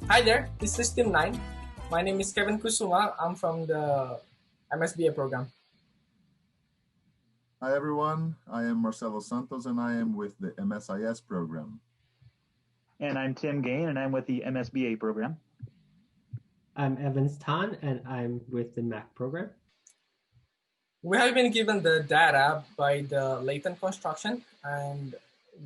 Hi there, this is Team 9. My name is Kevin Kusuma. I'm from the MSBA program. Hi everyone, I am Marcelo Santos and I am with the MSIS program. And I'm Tim Gain, and I'm with the MSBA program. I'm Evans Tan, and I'm with the MAC program. We have been given the data by the latent construction, and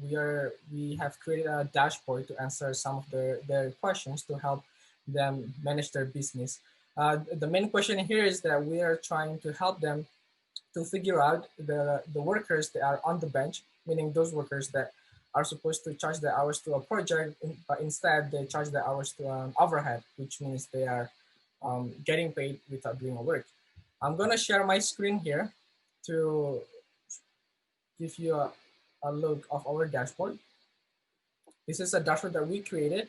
we have created a dashboard to answer some of their questions to help them manage their business. The main question here is that we are trying to help them to figure out the workers that are on the bench, meaning those workers that are supposed to charge the hours to a project, but instead they charge the hours to an overhead, which means they are getting paid without doing a work. I'm gonna share my screen here to give you a look of our dashboard. This is a dashboard that we created.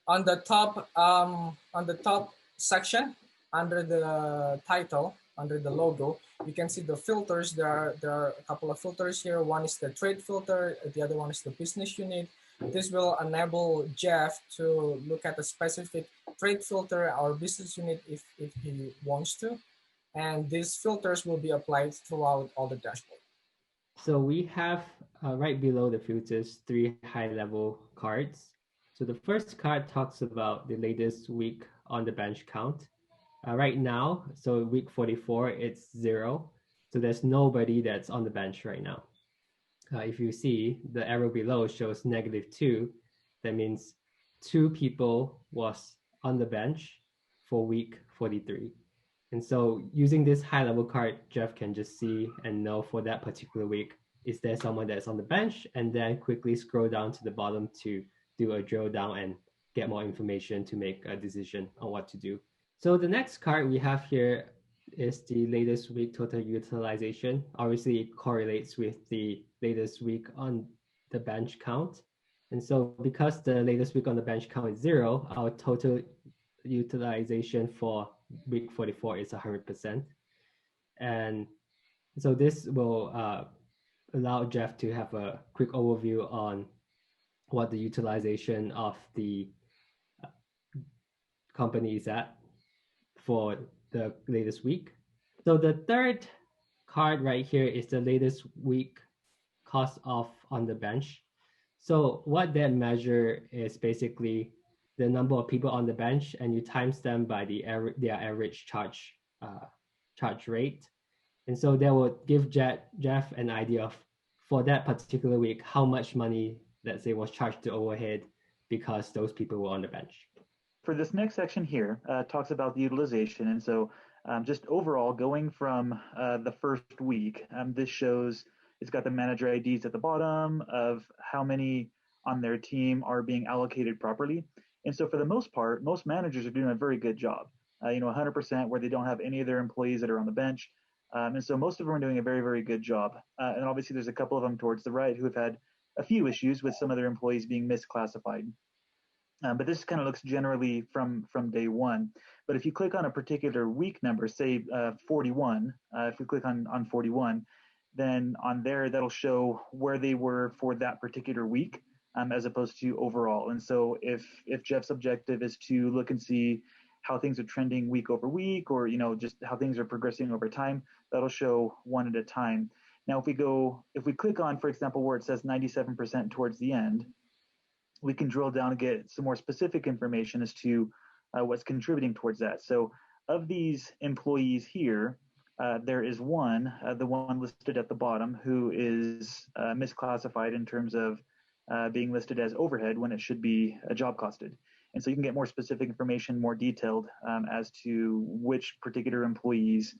On the top section, under the title, under the logo, you can see the filters. There are a couple of filters here. One is the trade filter, the other one is the business unit. This will enable Jeff to look at a specific trade filter or business unit if he wants to. And these filters will be applied throughout all the dashboard. So we have right below the filters, 3 high-level cards. So the first card talks about the latest week on the bench count. Right now, so week 44, it's 0. So there's nobody that's on the bench right now. If you see, the arrow below shows -2. That means 2 people was on the bench for week 43. And so using this high-level card, Jeff can just see and know for that particular week, is there someone that's on the bench? And then quickly scroll down to the bottom to do a drill down and get more information to make a decision on what to do. So the next card we have here is the latest week total utilization. Obviously, it correlates with the latest week on the bench count. And so because the latest week on the bench count is 0, our total utilization for week 44 is 100%. And so this will allow Jeff to have a quick overview on what the utilization of the company is at for the latest week. So the third card right here is the latest week cost off on the bench. So what that measure is basically the number of people on the bench, and you times them by their average charge rate. And so that will give Jeff an idea of, for that particular week, how much money, let's say, was charged to overhead because those people were on the bench. For this next section here, talks about the utilization. And so just overall, going from the first week, this shows it's got the manager IDs at the bottom of how many on their team are being allocated properly. And so for the most part, most managers are doing a very good job, 100% where they don't have any of their employees that are on the bench. And so most of them are doing a very, very good job. And obviously there's a couple of them towards the right who have had a few issues with some of their employees being misclassified. But this kind of looks generally from day one. But if you click on a particular week number, say 41, if we click on 41, then on there, that'll show where they were for that particular week, as opposed to overall. And so if Jeff's objective is to look and see how things are trending week over week, or just how things are progressing over time, that'll show one at a time. Now, if we click on, for example, where it says 97% towards the end, we can drill down and get some more specific information as to what's contributing towards that. So of these employees here, there is one, the one listed at the bottom, who is misclassified in terms of being listed as overhead when it should be job costed. And so you can get more specific information, more detailed as to which particular employees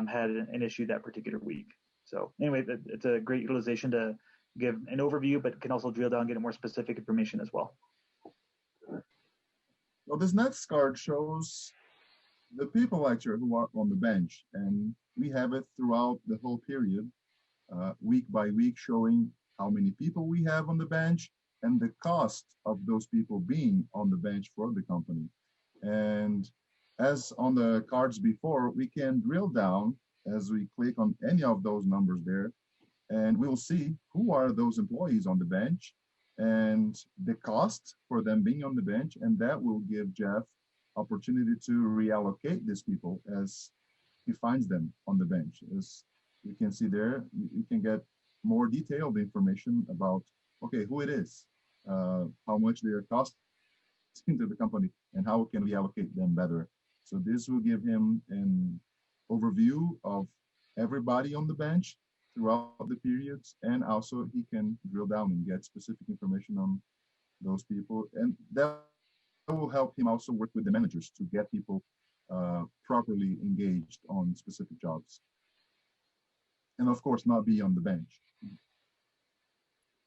had an issue that particular week. So anyway, it's a great utilization to give an overview, but can also drill down and get more specific information as well. Well, this next card shows the people actually who are on the bench, and we have it throughout the whole period, week by week, showing how many people we have on the bench and the cost of those people being on the bench for the company. And as on the cards before, we can drill down as we click on any of those numbers there, and we'll see who are those employees on the bench and the cost for them being on the bench, and that will give Jeff opportunity to reallocate these people as he finds them on the bench. As you can see there, you can get more detailed information about, okay, who it is, how much they are costing to the company, and how can we allocate them better. So this will give him an overview of everybody on the bench throughout the periods, and also he can drill down and get specific information on those people, and that will help him also work with the managers to get people properly engaged on specific jobs, and of course not be on the bench.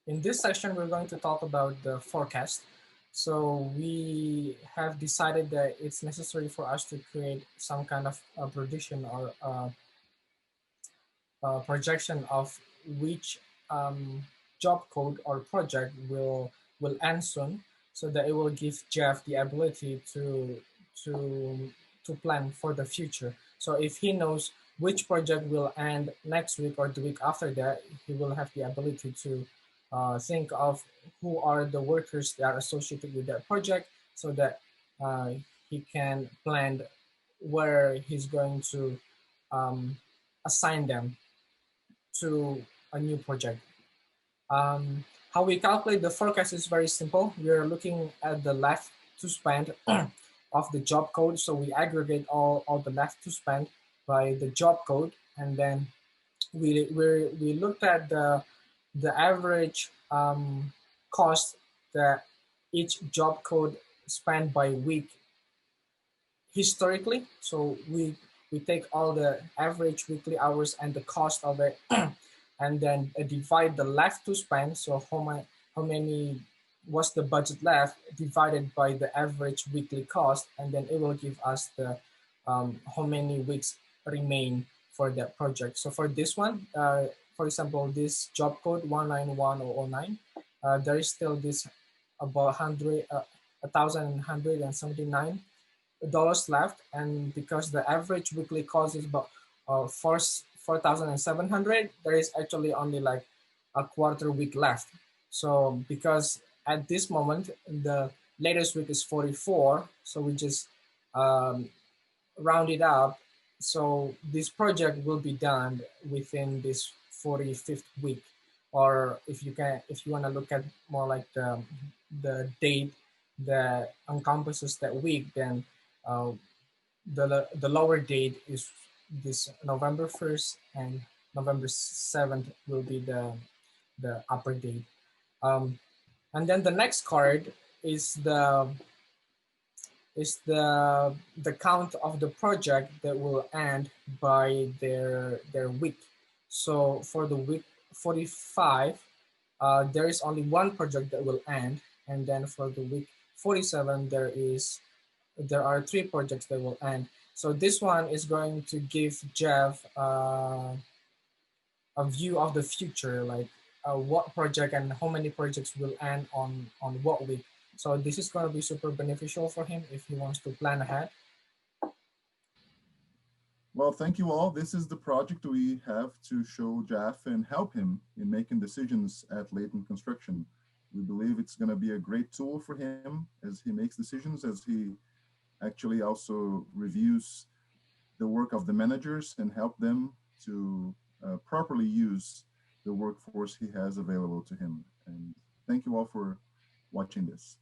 In this section, we're going to talk about the forecast. So we have decided that it's necessary for us to create some kind of a prediction or projection of which job code or project will end soon, so that it will give Jeff the ability to to plan for the future. So if he knows which project will end next week or the week after that, he will have the ability to think of who are the workers that are associated with that project, so that uh, he can plan where he's going to um, assign them to a new project. Um, how we calculate the forecast is very simple. We're looking at the left to spend of the job code. So we aggregate all the left to spend by the job code. And then we looked at the average cost that each job code spent by week historically. So we take all the average weekly hours and the cost of it, and then divide the left to spend. So how many what's the budget left divided by the average weekly cost, and then it will give us the how many weeks remain for that project. So for this one, for example, this job code 191009, there is still this about 1,179 dollars left, and because the average weekly cost is about 4,700, there is actually only like a quarter week left. So because at this moment the latest week is 44, so we just um, round it up. So this project will be done within this 45th week, or if you want to look at more like the date that encompasses that week, then uh, the lower date is this November 1st, and November 7th will be the upper date. Um, and then the next card is the count of the project that will end by their week. So for the week 45, there is only one project that will end, and then for the week 47, there are three projects that will end. So this one is going to give Jeff a view of the future, like what project and how many projects will end on what week. So this is going to be super beneficial for him if he wants to plan ahead. Well, thank you all. This is the project we have to show Jeff and help him in making decisions at Layton Construction. We believe it's going to be a great tool for him as he makes decisions, as he actually also reviews the work of the managers and help them to properly use the workforce he has available to him. And thank you all for watching this.